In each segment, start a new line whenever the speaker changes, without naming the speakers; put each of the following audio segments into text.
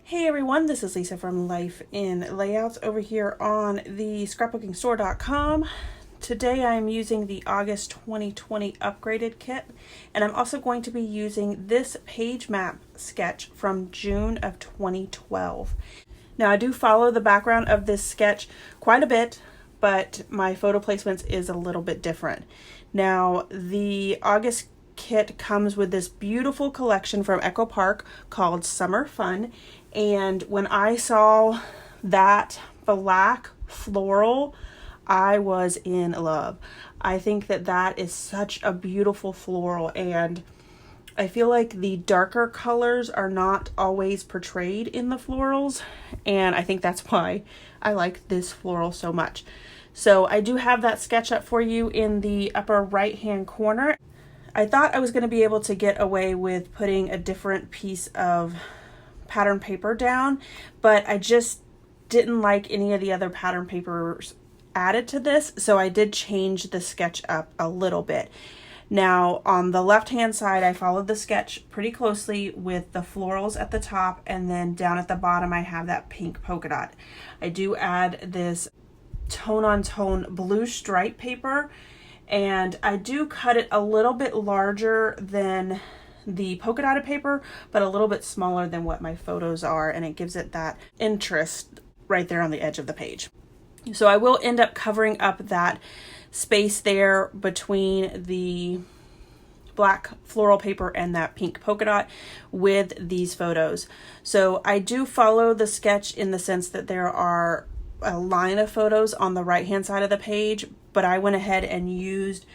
Hey everyone, this is Lisa from Life in Layouts over here on the ScrapbookingStore.com. Today I'm using the August 2020 upgraded kit, and I'm also going to be using this page map sketch from June of 2012. Now I do follow the background of this sketch quite a bit, but my photo placements is a little bit different. Now the August kit comes with this beautiful collection from Echo Park called Summer Fun, and when I saw that black floral, I was in love. I think that that is such a beautiful floral, and I feel like the darker colors are not always portrayed in the florals, and I think that's why I like this floral so much. So I do have that sketch up for you in the upper right hand corner. I thought I was going to be able to get away with putting a different piece of pattern paper down, but I just didn't like any of the other pattern papers added to this, so I did change the sketch up a little bit. Now on the left hand side, I followed the sketch pretty closely with the florals at the top, and then down at the bottom I have that pink polka dot. I do add this tone on tone blue stripe paper, and I do cut it a little bit larger than the polka dotted paper, but a little bit smaller than what my photos are, and it gives it that interest right there on the edge of the page. So I will end up covering up that space there between the black floral paper and that pink polka dot with these photos. So I do follow the sketch in the sense that there are a line of photos on the right hand side of the page, but I went ahead and used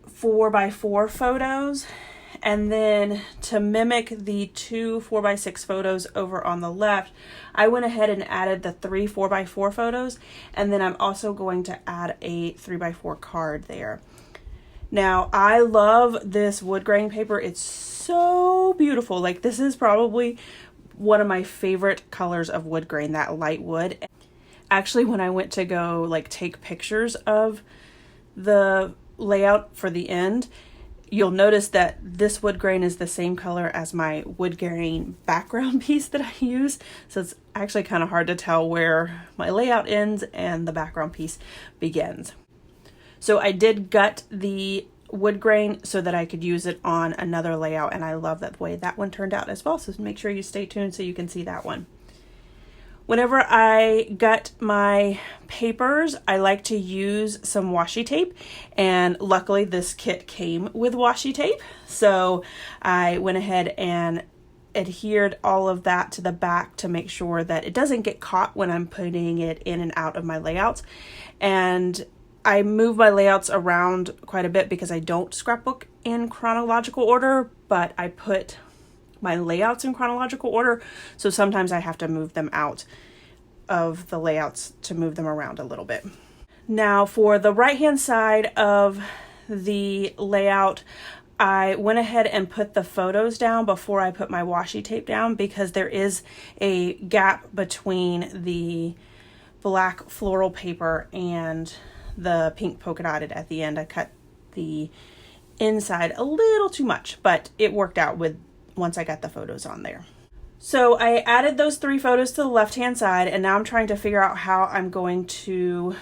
4x4 photos, and then to mimic the two 4x6 photos over on the left, I went ahead and added the 3 4x4 photos, and then I'm also going to add a 3x4 card there. Now I love this wood grain paper. It's so beautiful. Like, this is probably one of my favorite colors of wood grain, that light wood. Actually, when I went to go take pictures of the layout for the end, you'll notice that this wood grain is the same color as my wood grain background piece that I use. So it's actually kind of hard to tell where my layout ends and the background piece begins. So I did gut the wood grain so that I could use it on another layout, and I love that the way that one turned out as well. So make sure you stay tuned so you can see that one. Whenever I gut my papers, I like to use some washi tape, and luckily this kit came with washi tape. So I went ahead and adhered all of that to the back to make sure that it doesn't get caught when I'm putting it in and out of my layouts. And I move my layouts around quite a bit because I don't scrapbook in chronological order, but I put my layouts in chronological order, so sometimes I have to move them out of the layouts to move them around a little bit. Now for the right hand side of the layout, I went ahead and put the photos down before I put my washi tape down, because there is a gap between the black floral paper and the pink polka dotted at the end. I cut the inside a little too much, but it worked out once I got the photos on there. So I added those 3 photos to the left hand side, and now I'm trying to figure out how I'm going to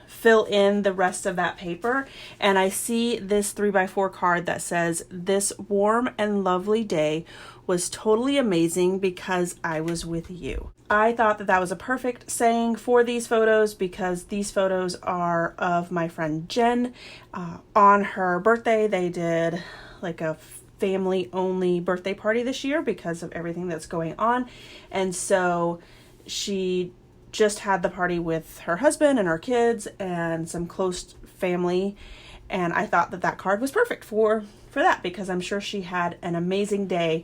fill in the rest of that paper. And I see this 3x4 card that says, "This warm and lovely day was totally amazing because I was with you." I thought that that was a perfect saying for these photos, because these photos are of my friend Jen. On her birthday, they did like a family only birthday party this year because of everything that's going on, and so she just had the party with her husband and her kids and some close family, and I thought that that card was perfect for that, because I'm sure she had an amazing day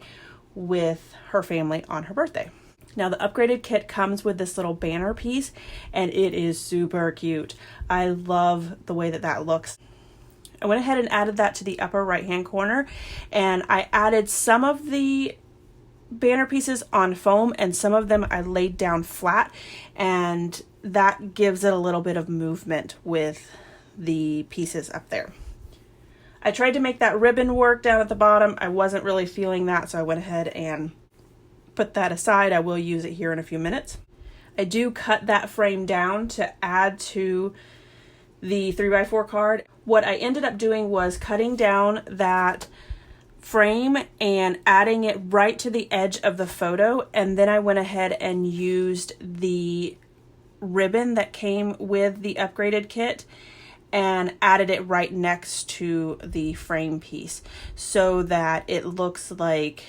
with her family on her birthday. Now the upgraded kit comes with this little banner piece, and it is super cute. I love the way that that looks. I went ahead and added that to the upper right hand corner, and I added some of the banner pieces on foam and some of them I laid down flat, and that gives it a little bit of movement with the pieces up there. I tried to make that ribbon work down at the bottom. I wasn't really feeling that, so I went ahead and put that aside. I will use it here in a few minutes. I do cut that frame down to add to the 3x4 card. What I ended up doing was cutting down that frame and adding it right to the edge of the photo, and then I went ahead and used the ribbon that came with the upgraded kit and added it right next to the frame piece so that it looks like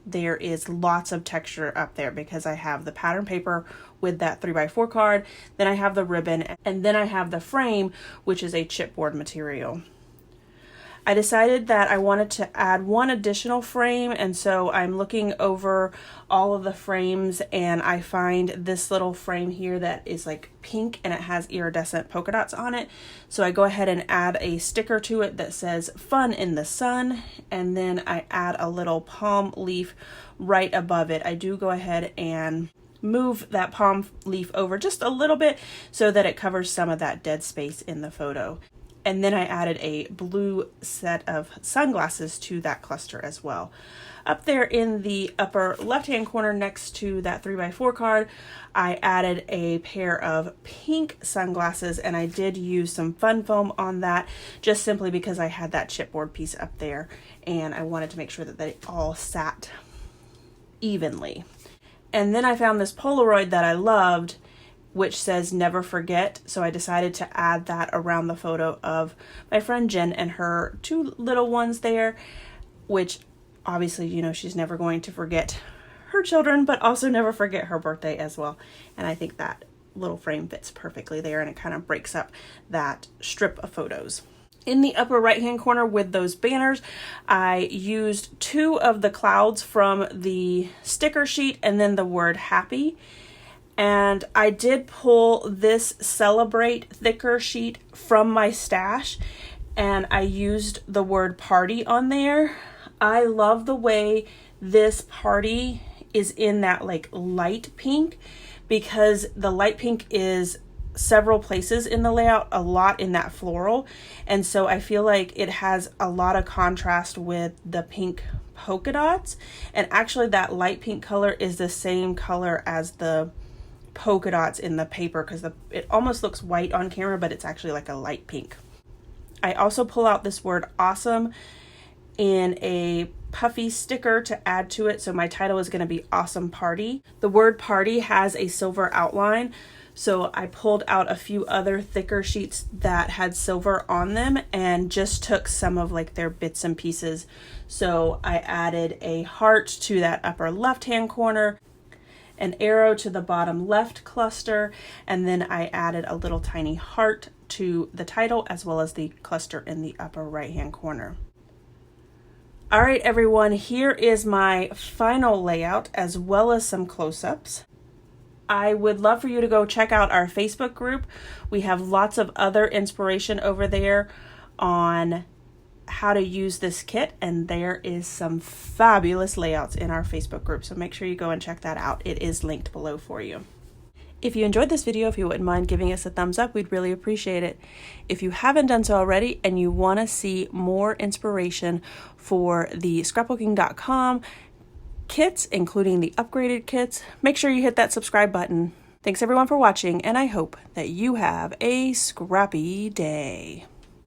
there is lots of texture up there, because I have the pattern paper with that 3x4 card, then I have the ribbon, and then I have the frame, which is a chipboard material. I decided that I wanted to add one additional frame, and so I'm looking over all of the frames and I find this little frame here that is like pink and it has iridescent polka dots on it. So I go ahead and add a sticker to it that says "Fun in the Sun," and then I add a little palm leaf right above it. I do go ahead and move that palm leaf over just a little bit so that it covers some of that dead space in the photo. And then I added a blue set of sunglasses to that cluster as well. Up there in the upper left-hand corner next to that 3x4 card, I added a pair of pink sunglasses, and I did use some fun foam on that just simply because I had that chipboard piece up there and I wanted to make sure that they all sat evenly. And then I found this Polaroid that I loved, which says "Never Forget," so I decided to add that around the photo of my friend Jen and her two little ones there, which obviously, you know, she's never going to forget her children, but also never forget her birthday as well. And I think that little frame fits perfectly there, and it kind of breaks up that strip of photos. In the upper right hand corner with those banners, I used two of the clouds from the sticker sheet and then the word "happy." And I did pull this Celebrate thicker sheet from my stash, and I used the word "party" on there. I love the way this party is in that like light pink, because the light pink is several places in the layout, a lot in that floral, and so I feel like it has a lot of contrast with the pink polka dots. And actually that light pink color is the same color as the polka dots in the paper, because it almost looks white on camera, but it's actually like a light pink. I also pull out this word "awesome" in a puffy sticker to add to it, so my title is going to be "Awesome Party." The word "party" has a silver outline, so I pulled out a few other thicker sheets that had silver on them and just took some of like their bits and pieces. So I added a heart to that upper left hand corner, an arrow to the bottom left cluster, and then I added a little tiny heart to the title as well as the cluster in the upper right hand corner. All right, everyone, here is my final layout as well as some close-ups. I would love for you to go check out our Facebook group. We have lots of other inspiration over there on how to use this kit, and there is some fabulous layouts in our Facebook group, so make sure you go and check that out. It is linked below for you. If you enjoyed this video, if you wouldn't mind giving us a thumbs up, we'd really appreciate it. If you haven't done so already and you want to see more inspiration for the scrapbooking.com kits, including the upgraded kits, make sure you hit that subscribe button. Thanks everyone for watching, and I hope that you have a scrappy day.